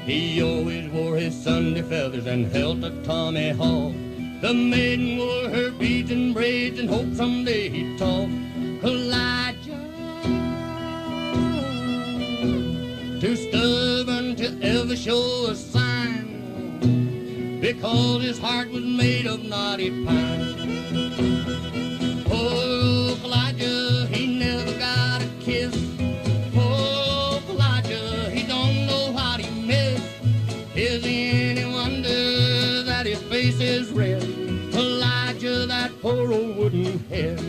He always wore his Sunday feathers and held a tomahawk. The maiden wore her beads and braids and hoped someday he'd talk. Elijah, too stubborn to ever show a sign, because his heart was made of knotty pine. Oh, Elijah, he never got a kiss. Oh, Elijah, he don't know what he missed. Is it any wonder that his face is red? Elijah, that poor old wooden head.